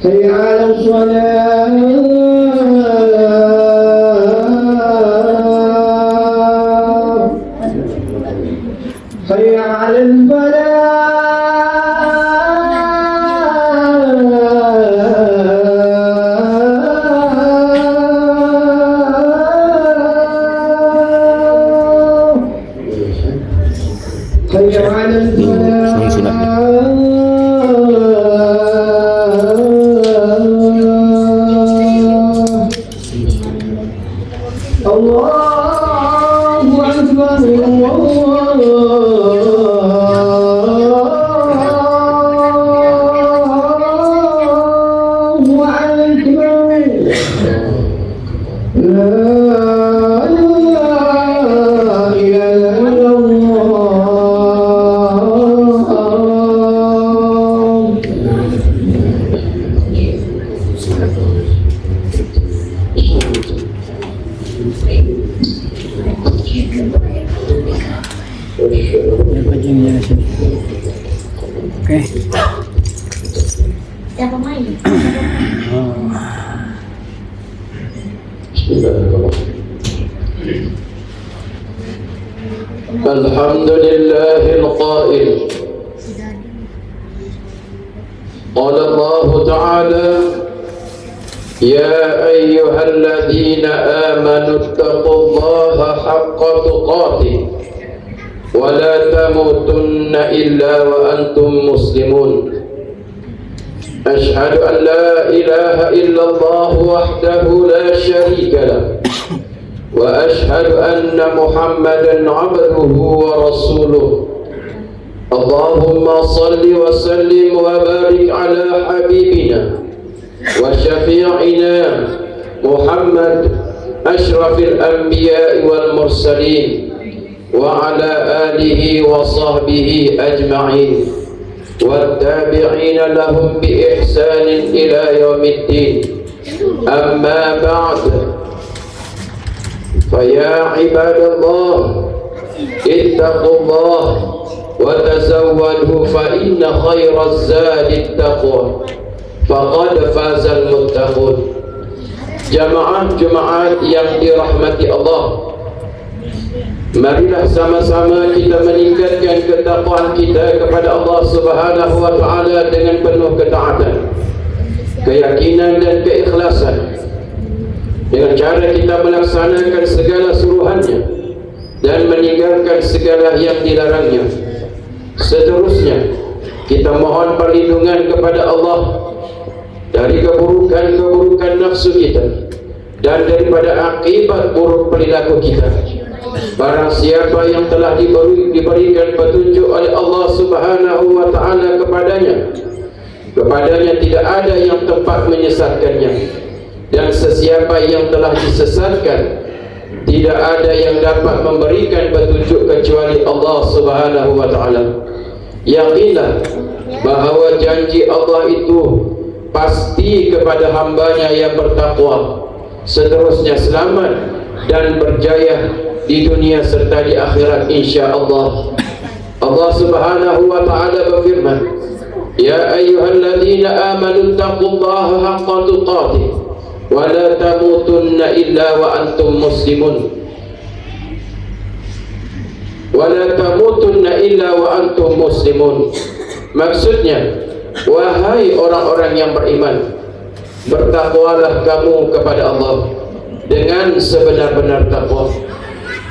حي على الصلاة حي على الفلاح حي على Oke. Siapa main? Alhamdulillahil qail. Qala Allah Ta'ala Ya ayyuhalladzina amanu taqullaha haqqa tuqatih wa la tamutunna illa wa antum muslimun. Ashhadu an la ilaha illallah wahdahu la sharika lah wa ashhadu anna Muhammadan abduhu wa rasuluh. Allahumma salli wa sallim wa barik ala habibina wa syafi'ina Muhammad ashrafil anbiya'i wal mursalin wa ala alihi wa sahbihi ajma'in wattabi'ina lahum bi ihsanin ila yaumiddin. Amma ba'd, fa ya ibadallah ittaqullah wa tazawwadu fa inna khairaz zadi taqwa faqad fazal muttaqun. Jemaah-jemaah yang dirahmati Allah, marilah sama-sama kita meningkatkan ketakwaan kita kepada Allah Subhanahu wa Ta'ala dengan penuh ketaatan, keyakinan dan keikhlasan, dengan cara kita melaksanakan segala suruhannya dan meninggalkan segala yang dilarangnya. Seterusnya kita mohon perlindungan kepada Allah dari keburukan-keburukan nafsu kita dan daripada akibat buruk perilaku kita. Barang siapa yang telah diberikan petunjuk oleh Allah Subhanahu wa Ta'ala kepadanya tidak ada yang tempat menyesatkannya, dan sesiapa yang telah disesatkan tidak ada yang dapat memberikan petunjuk kecuali Allah Subhanahu wa Ta'ala. Yakinlah bahawa janji Allah itu pasti kepada hambanya yang bertakwa, seterusnya selamat dan berjaya di dunia serta di akhirat insya-Allah. Allah Subhanahu wa Ta'ala berfirman, Ya ayyuhalladzina amanu taqullaha haqqa tuqatih wa la tamutunna illa wa antum muslimun. Wa la tamutunna illa wa antum muslimun. Maksudnya, wahai orang-orang yang beriman, bertakwalah kamu kepada Allah dengan sebenar-benar takwa,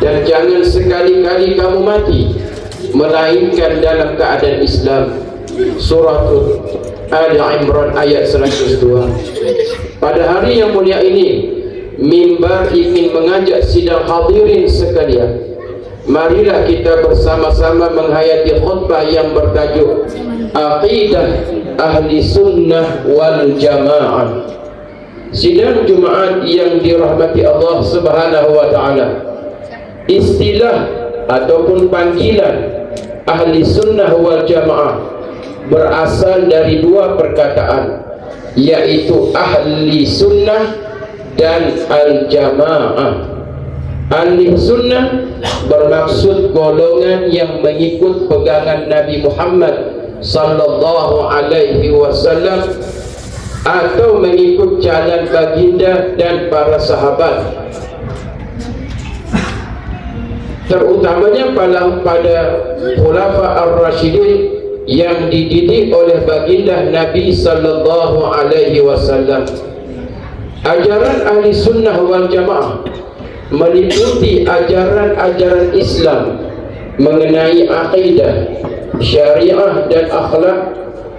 dan jangan sekali-kali kamu mati melainkan dalam keadaan Islam. Surah Ali Imran ayat 102. Pada hari yang mulia ini, mimbar ingin mengajak sidang hadirin sekalian, marilah kita bersama-sama menghayati khutbah yang bertajuk Aqidah Ahli Sunnah wal Jamaah. Sidang Jumaat yang dirahmati Allah Subhanahu wa Ta'ala, istilah ataupun panggilan Ahli Sunnah wal Jamaah berasal dari dua perkataan, yaitu Ahli Sunnah dan Al-Jamaah. Ahli Sunnah bermaksud golongan yang mengikut pegangan Nabi Muhammad sallallahu alaihi wasallam atau mengikut jalan baginda dan para sahabat, terutamanya pada khulafa ar-rasyidin yang dididik oleh baginda Nabi sallallahu alaihi wasallam. Ajaran ahli sunnah wal jamaah meliputi ajaran-ajaran Islam mengenai akidah, syariah dan akhlak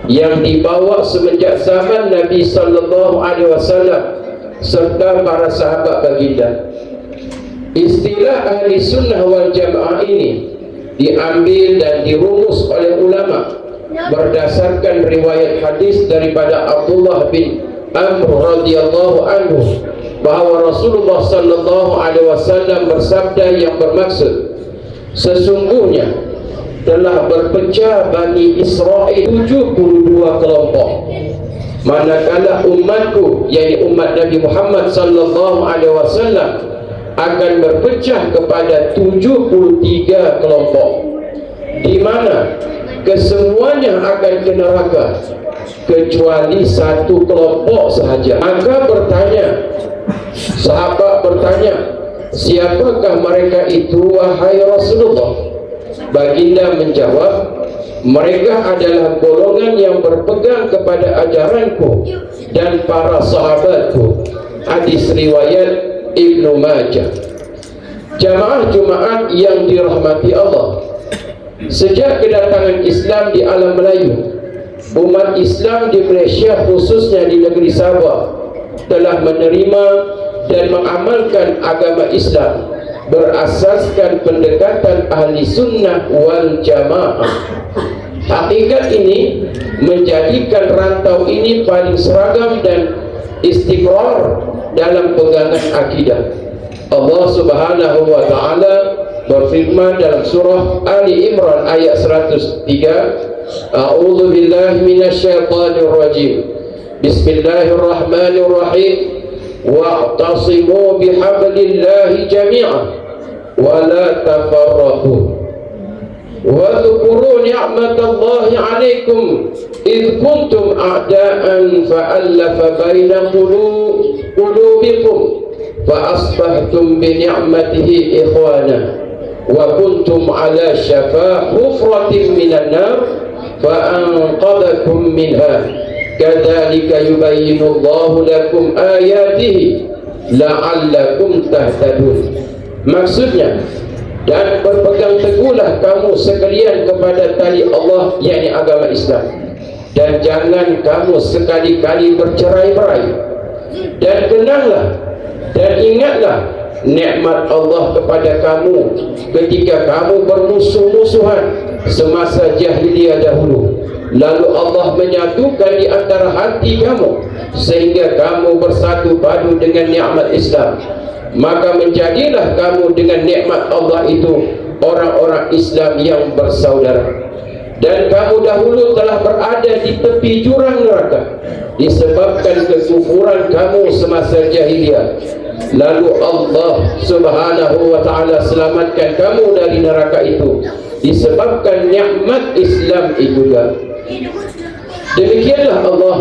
yang dibawa semenjak zaman Nabi sallallahu alaihi wasallam serta para sahabat baginda. Istilah ahli sunnah wal jamaah ini diambil dan dirumus oleh ulama berdasarkan riwayat hadis daripada Abdullah bin Amr radhiyallahu anhu bahawa Rasulullah sallallahu alaihi wasallam bersabda yang bermaksud, sesungguhnya telah berpecah Bani Israel 72 kelompok, manakala umatku, yaitu umat Nabi Muhammad sallallahu alaihi wasallam, akan berpecah kepada 73 kelompok, di mana kesemuanya akan ke neraka kecuali satu kelompok sahaja. Maka sahabat bertanya, siapakah mereka itu wahai Rasulullah? Baginda menjawab, mereka adalah golongan yang berpegang kepada ajaranku dan para sahabatku. Hadis riwayat Ibnu Majah. Jamaah Jumaat yang dirahmati Allah, sejak kedatangan Islam di alam Melayu, umat Islam di Malaysia khususnya di negeri Sabah telah menerima dan mengamalkan agama Islam berasaskan pendekatan ahli sunnah wal jamaah. Hakikat ini menjadikan rantau ini paling seragam dan istiqrar dalam pegangan akidah. Allah Subhanahu wa taala berfirman dalam surah Ali Imran ayat 103, A'udzu billahi minasyaitonir rajim. Bismillahirrahmanirrahim. Wa'tasimu bihablillahi jami'an wa la tafarraqu. Wa dhkuru ni'matallahi 'alaikum id kuntum a'da'an fa'alafa baina qulubikum fa asbahtum bi ni'matihi ikhwana wa kuntum 'ala shafa hufratin minan nar fa anqadhakum minha kadzalika yubayyinu Allahu lakum ayatihi la'allakum tahtadun. Maksudnya, dan berpegang teguhlah kamu sekalian kepada tali Allah, yakni agama Islam, dan jangan kamu sekali-kali bercerai-berai, dan kenanglah dan ingatlah nikmat Allah kepada kamu ketika kamu bermusuh-musuhan semasa jahiliyah dahulu, lalu Allah menyatukan di antara hati kamu sehingga kamu bersatu padu dengan nikmat Islam. Maka menjadilah kamu dengan nikmat Allah itu orang-orang Islam yang bersaudara. Dan kamu dahulu telah berada di tepi jurang neraka disebabkan kekufuran kamu semasa jahiliyah, lalu Allah Subhanahu wa ta'ala selamatkan kamu dari neraka itu disebabkan nikmat Islam itu juga. Demikianlah Allah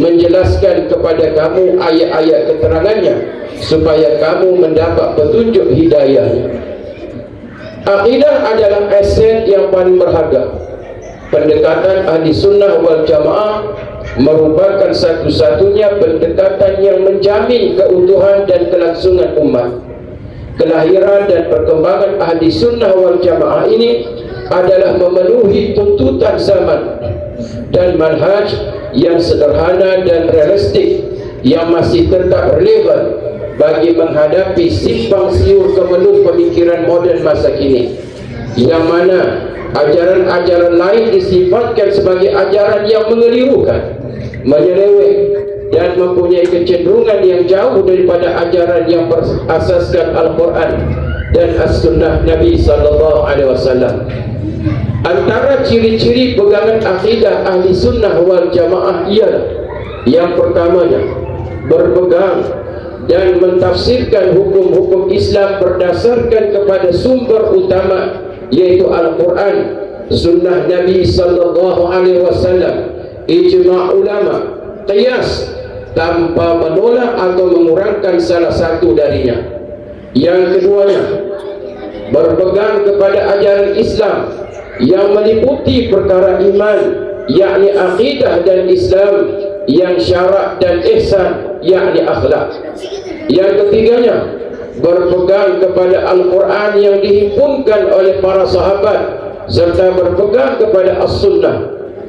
menjelaskan kepada kamu ayat-ayat keterangannya supaya kamu mendapat petunjuk hidayah. Akidah adalah aset yang paling berharga. Pendekatan ahli sunnah wal jamaah merupakan satu-satunya pendekatan yang menjamin keutuhan dan kelangsungan umat. Kelahiran dan perkembangan ahli sunnah wal jamaah ini adalah memenuhi tuntutan zaman dan manhaj yang sederhana dan realistik yang masih tetap relevan bagi menghadapi simpang siur kemelut pemikiran moden masa kini, yang mana ajaran-ajaran lain disifatkan sebagai ajaran yang mengelirukan, menyeleweng dan mempunyai kecenderungan yang jauh daripada ajaran yang berasaskan Al-Quran dan As-Sunnah Nabi sallallahu alaihi wasallam. Antara ciri-ciri pegangan akidah ahli sunnah wal jamaah ialah, yang pertamanya, berpegang dan mentafsirkan hukum-hukum Islam berdasarkan kepada sumber utama, yaitu Al-Quran, Sunnah Nabi sallallahu alaihi wasallam, ijma' ulama, qiyas tanpa menolak atau mengurangkan salah satu darinya. Yang keduanya, berpegang kepada ajaran Islam yang meliputi perkara iman, yakni akidah dan Islam, yang syarak dan ihsan, yakni akhlak. Yang ketiganya, berpegang kepada Al-Quran yang dihimpunkan oleh para sahabat, serta berpegang kepada As-Sunnah,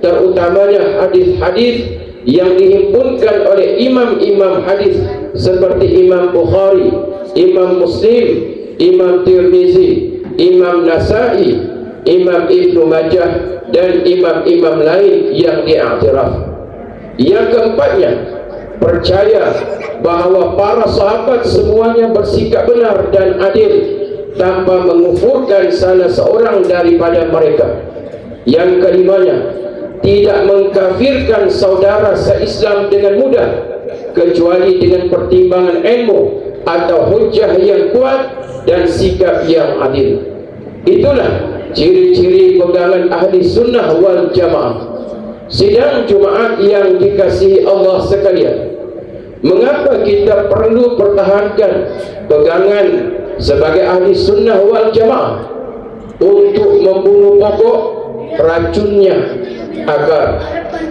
terutamanya hadis-hadis yang dihimpunkan oleh imam-imam hadis seperti Imam Bukhari, Imam Muslim, Imam Tirmizi, Imam Nasai, Imam Ibnu Majah, dan imam-imam lain yang diiktiraf. Yang keempatnya, percaya bahawa para sahabat semuanya bersikap benar dan adil tanpa mengufurkan salah seorang daripada mereka. Yang kelimanya, tidak mengkafirkan saudara se-Islam dengan mudah kecuali dengan pertimbangan ilmu atau hujjah yang kuat dan sikap yang adil. Itulah ciri-ciri pegangan ahli sunnah wal jamaah. Sidang Jumaat yang dikasihi Allah sekalian, mengapa kita perlu pertahankan pegangan sebagai ahli sunnah wal jamaah? Untuk membunuh pokok racunnya akar,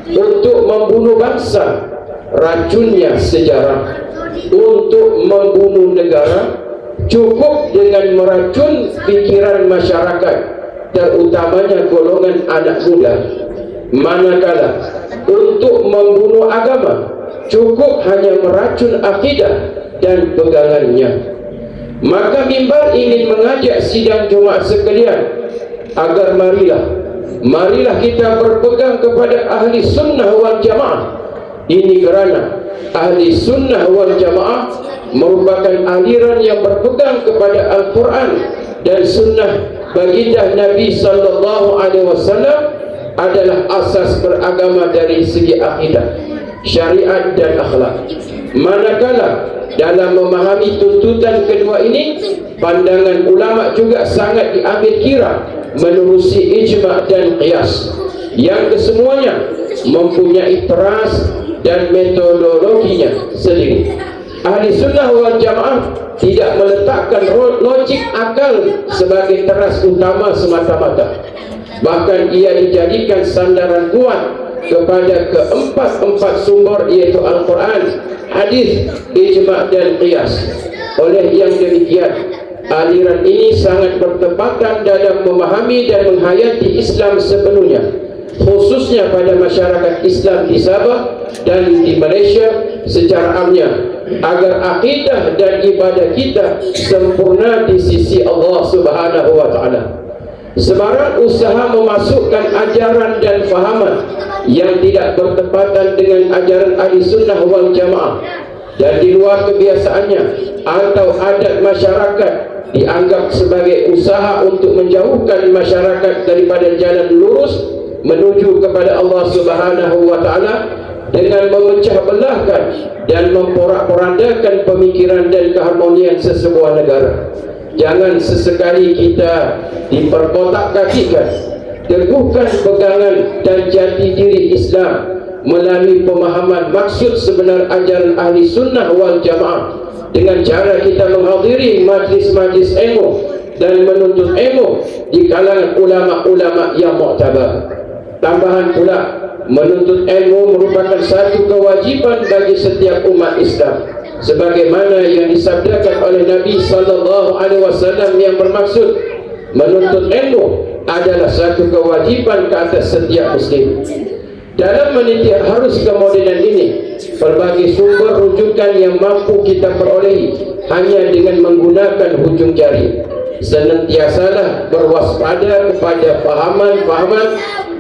untuk membunuh bangsa racunnya sejarah, untuk membunuh negara cukup dengan meracun pikiran masyarakat, terutamanya golongan anak muda. Manakala untuk membunuh agama cukup hanya meracun akidah dan pegangannya. Maka mimbar ingin mengajak sidang Jumaat sekalian agar marilah kita berpegang kepada ahli sunnah wal jamaah. Ini kerana ahli sunnah wal jamaah merupakan aliran yang berpegang kepada Al-Quran dan sunnah baginda Nabi sallallahu alaihi wasallam adalah asas beragama dari segi akidah, syariat dan akhlak. Manakala dalam memahami tuntutan kedua ini, pandangan ulama juga sangat diambil kira menerusi ijma' dan qiyas, yang kesemuanya mempunyai teras dan metodologinya sendiri. Ahli sunnah wal jamaah tidak meletakkan logik akal sebagai teras utama semata-mata. Bahkan ia dijadikan sandaran kuat kepada keempat sumber, iaitu Al-Quran, hadis, ijma' dan qiyas. Oleh yang demikian, aliran ini sangat bertepatan dalam memahami dan menghayati Islam sepenuhnya, khususnya pada masyarakat Islam di Sabah dan di Malaysia secara amnya, agar akidah dan ibadah kita sempurna di sisi Allah Subhanahu wa ta'ala. Sebarang usaha memasukkan ajaran dan fahaman yang tidak bertepatan dengan ajaran ahli sunnah wal jamaah dan di luar kebiasaannya atau adat masyarakat dianggap sebagai usaha untuk menjauhkan masyarakat daripada jalan lurus menuju kepada Allah Subhanahu wa ta'ala dengan memecah belahkan dan memporak-porandakan pemikiran dan keharmonian sesebuah negara. Jangan sesekali kita diperkotak-kakikan. Teguhkan pegangan dan jati diri Islam melalui pemahaman maksud sebenar ajaran ahli sunnah wal jamaah dengan cara kita menghadiri majlis-majlis ilmu dan menuntut ilmu di kalangan ulama-ulama yang muktabar. Tambahan pula, menuntut ilmu merupakan satu kewajiban bagi setiap umat Islam, sebagaimana yang disabdakan oleh Nabi sallallahu alaihi wasallam yang bermaksud menuntut ilmu adalah satu kewajiban ke atas setiap muslim. Dalam meniti arus kemodenan ini, berbagai sumber rujukan yang mampu kita perolehi hanya dengan menggunakan hujung jari. Senantiasalah berwaspada kepada fahaman-fahaman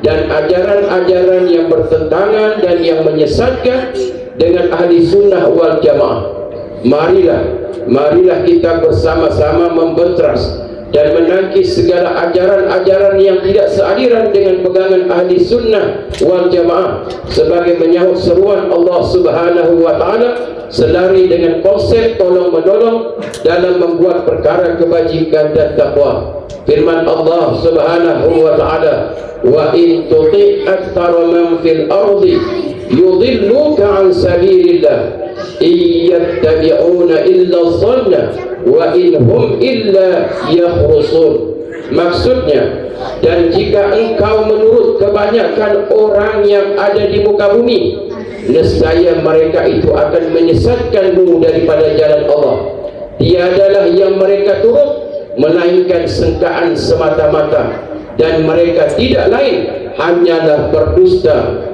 dan ajaran-ajaran yang bertentangan dan yang menyesatkan dengan ahli sunnah wal jamaah. Marilah kita bersama-sama membentras dan menangkis segala ajaran-ajaran yang tidak sealiran dengan pegangan ahli sunnah wal jamaah, sebagai menyahut seruan Allah Subhanahu wa ta'ala, selari dengan konsep tolong-menolong dalam membuat perkara kebajikan dan takwa. Firman Allah Subhanahu wa ta'ala, wa in tuti' aktsara man fil ardi yudilluka an sabilillah iyattabi'una illa dhanna wa inhum illa yakhrusun. Maksudnya, dan jika engkau menurut kebanyakan orang yang ada di muka bumi, nescaya mereka itu akan menyesatkanmu daripada jalan Allah. Tiadalah yang mereka turut melainkan sangkaan semata-mata, dan mereka tidak lain hanyalah berdusta.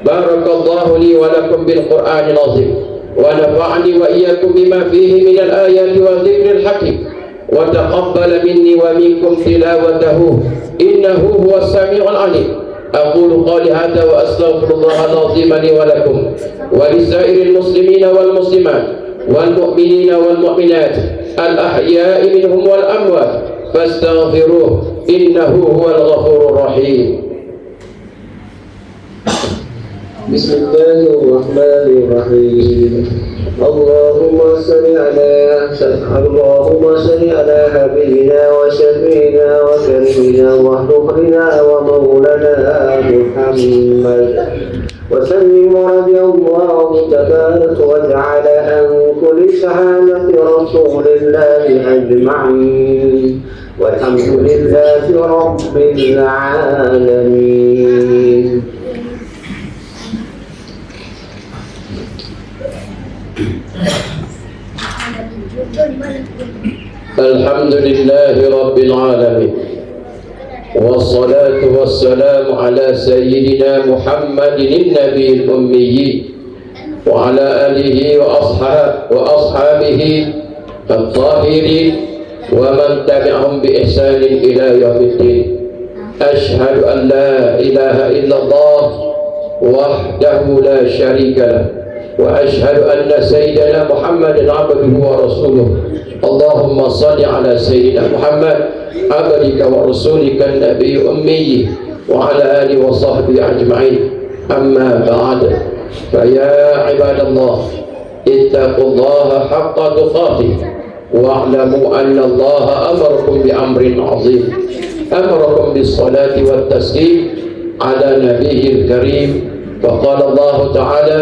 Barakallahu li wa lakum bil Qur'anil azim, wa nafa'ani wa iyyakum bima fihi minal ayati wa dzikril hakim, wa taqabbala minni wa minkum tilawatahu innahu huwas samiul alim. Aqulu qali hadza wa astaghfirullahal azim li wa lakum wa lisairil muslimina wal muslimat wal mu'minina wal mu'minat al ahya'i minhum wal amwat fastaghfiruh innahu huwal ghafurur rahim. Bismillahirrahmanirrahim. Allahumma salli ala habibina wa syafiina wa karimina wa hufrina wa maulana Muhammad wa sallim radiyallahu tabarak wa ta'ala an kulli sahabati rasulillahi ajma'in walhamdulillahi rabbil alamin. Alhamdulillahi Rabbil Alamin, wassalatu wassalamu ala sayyidina Muhammadin nabiyil ummi wa ala alihi wa ashabihi at-tahirin wa man tabi'ahum bi ihsanin ila yaumiddin. Ashhadu an la ilaha illallah wahdahu la syarika lah, wa ashhadu anna sayyidina Muhammadan abduhu wa rasuluh. Allahumma salli ala sayyidina Muhammad abdika wa rasulika an-nabiy ummi wa ala alihi wa sahbihi ajma'in. Amma ba'd, fa ya ibadallah ittaqullaha haqqa tuqatih wa'lamu anna Allah amarakum bi amrin 'azim. Amarakum bis salati wat taslim ala nabiyil karim. Faqala Allah ta'ala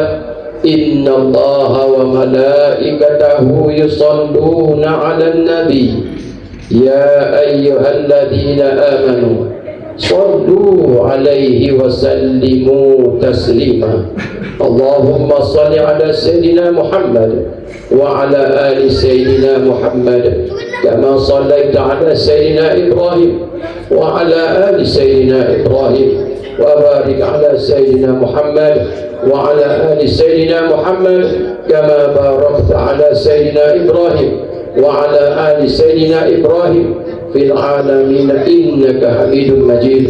inna allaha wa malaikatahu yusalluna 'alan nabi ya ayyuhalladzina amanu sallu 'alaihi wa sallimu taslima. Allahumma salli 'ala sayyidina Muhammad wa 'ala ali sayyidina Muhammad kama sallaita 'ala sayyidina Ibrahim wa 'ala ali sayyidina Ibrahim wa barik 'ala sayyidina Muhammad وعلى آل سيدنا محمد كما باركت على سيدنا إبراهيم وعلى آل سيدنا إبراهيم في العالمين إنك حميد مجيد.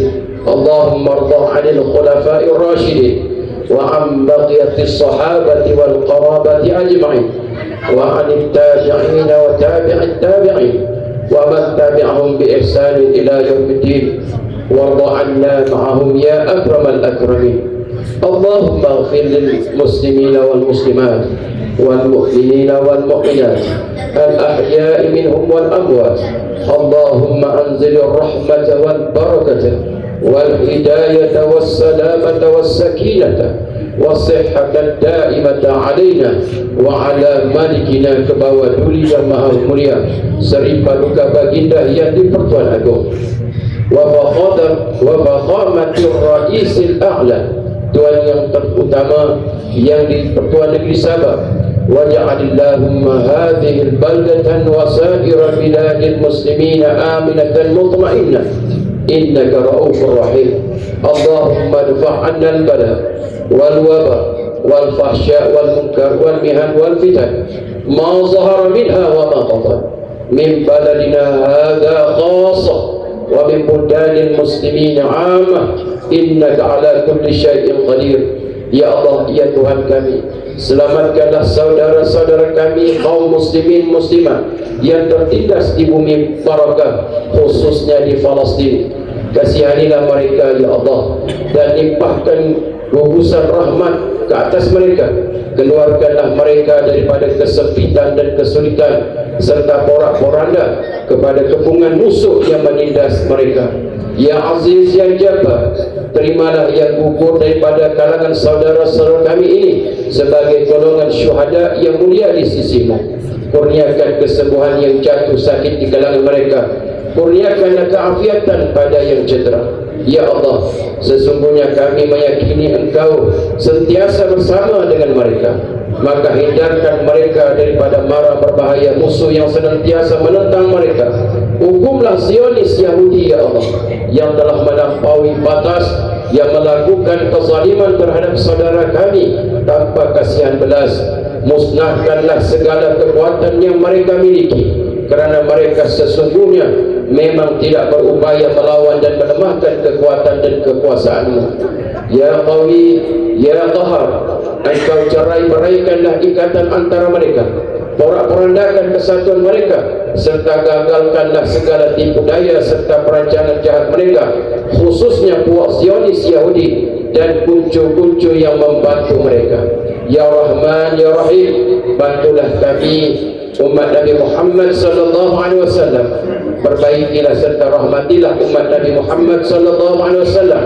اللهم ارض عن الخلفاء الراشدين وعن بقية الصحابة والقرابة أجمعين وعن التابعين وتابع التابعين ومن تبعهم بإحسان إلى يوم الدين، وارض عنا معهم يا أكرم الأكرمين. اللهم اغفر للمسلمين والمسلمات والمؤمنين والمؤمنات الأحياء منهم والأموات. اللهم أنزل الرحمة والبركة والهداية والسلامة والسكينة والصحة الدائمة علينا وعلى ملكنا kebawa duli yang maha mulia Seri Paduka Baginda yang di-Pertuan Agong wa faqamatir ra'isil a'la, Tuan yang terutama yang di Pertuan Negeri Sabah. Waj'alillahumma hadhil baldatan wa sa'ira biladil muslimina aminatan mutma'innah innaka ra'ufur rahim. Allahumma dfa' 'anna al-bala wal waba wal fahsya wal munkar wal mihan wal fitan ma zahara minha wa ma batan min baladina hadha khassah wa min buldanil muslimina 'ammah innaka ala kulli syai'in qadir. Ya Allah, ya Tuhan kami, selamatkanlah saudara-saudara kami kaum muslimin muslimat yang tertindas di bumi barakah, khususnya di Palestin. Kasihanilah mereka ya Allah, dan limpahkan gugusan rahmat ke atas mereka. Keluarkanlah mereka daripada kesempitan dan kesulitan serta porak-poranda kepada kepungan musuh yang menindas mereka. Ya Aziz, Ya Jabbar, terimalah yang gugur daripada kalangan saudara-saudara kami ini sebagai golongan syuhada yang mulia di sisimu. Kurniakan kesembuhan yang jatuh sakit di kalangan mereka. Kurniakanlah keafiatan pada yang cedera. Ya Allah, sesungguhnya kami meyakini Engkau sentiasa bersama dengan mereka. Maka hindarkan mereka daripada mara berbahaya musuh yang senantiasa menentang mereka. Hukumlah Zionis Yahudi, Ya Allah, yang telah melampaui batas, yang melakukan kezaliman terhadap saudara kami tanpa kasihan belas. Musnahkanlah segala kekuatan yang mereka miliki, kerana mereka sesungguhnya memang tidak berupaya melawan dan melemahkan kekuatan dan kekuasaan-Mu. Ya Qawi, Ya Qahar, Engkau cerai-beraikanlah ikatan antara mereka, porak-porandakan kesatuan mereka, serta gagalkanlah segala tipu daya serta perancangan jahat mereka, khususnya puak Zionis Yahudi dan kuncu-kuncu yang membantu mereka. Ya Rahman, Ya Rahim, bantulah kami umat Nabi Muhammad sallallahu alaihi wasallam. Perbaikilah serta rahmatilah umat Nabi Muhammad sallallahu alaihi wasallam.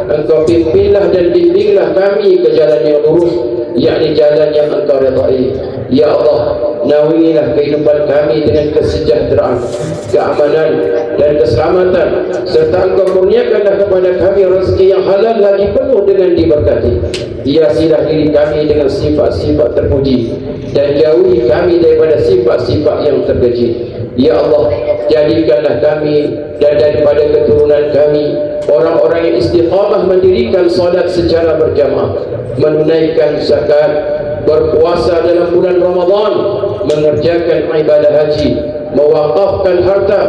Engkau pimpinlah dan bimbinglah kami ke jalan yang lurus, yakni jalan yang Engkau redai. Ya Allah, naungilah kehidupan kami dengan kesejahteraan, keamanan dan keselamatan, serta Engkau kurniakanlah kepada kami rezeki yang halal lagi penuh dengan diberkati. Hiasilah diri kami dengan sifat-sifat terpuji dan jauhi kami daripada sifat-sifat yang terkeji. Ya Allah, jadikanlah kami dan daripada keturunan kami orang-orang yang istiqamah mendirikan solat secara berjamaah, menunaikan zakat, berpuasa dalam bulan Ramadan, mengerjakan ibadah haji, mewakafkan harta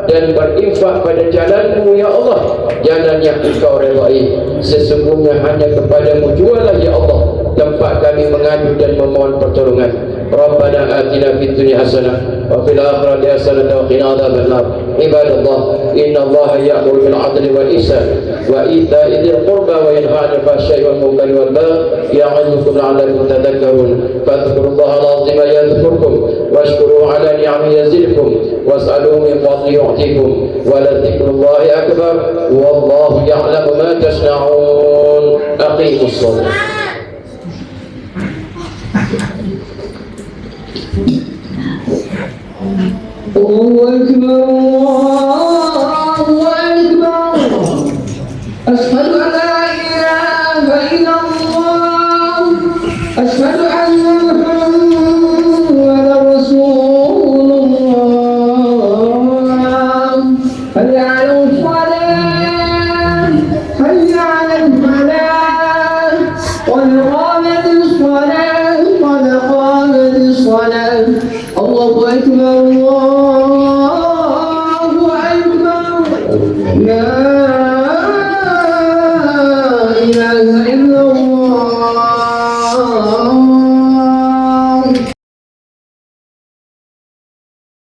dan berinfak pada jalan-Mu, Ya Allah, jalan yang Engkau redai. Sesungguhnya hanya kepadamu jualah, Ya Allah, tempat kami mengadu dan memohon pertolongan. Rabbana atina fid dunya hasanah wa fil akhirati hasanah wa qina adzabannar. Ibadallah, innallaha ya'muru bil 'adli wal ihsan wa ita'i dzil qurba wa yanha 'anil fahsya'i wal munkari wal baghi ya'idzukum la'allakum tadhakkarun. Fadhkurullaha al-'azima yadhkurkum washkuruhu 'ala ni'amihi yazidkum was'aluhu min fadlihi yu'tikum wa la dzikrullahi akbar wallahu ya'lamu ma tasna'un. Aqimus shalah. Allahu Akbar, Allahu Akbar. Asyhadu an la ilaha illallah, asyhadu anna Muhammadar Rasulullah. Hayya 'alal falah, hayya 'alal falah, qad qamatis salah, qad qamatis salah. Allahu Akbar, Allahu Akbar. La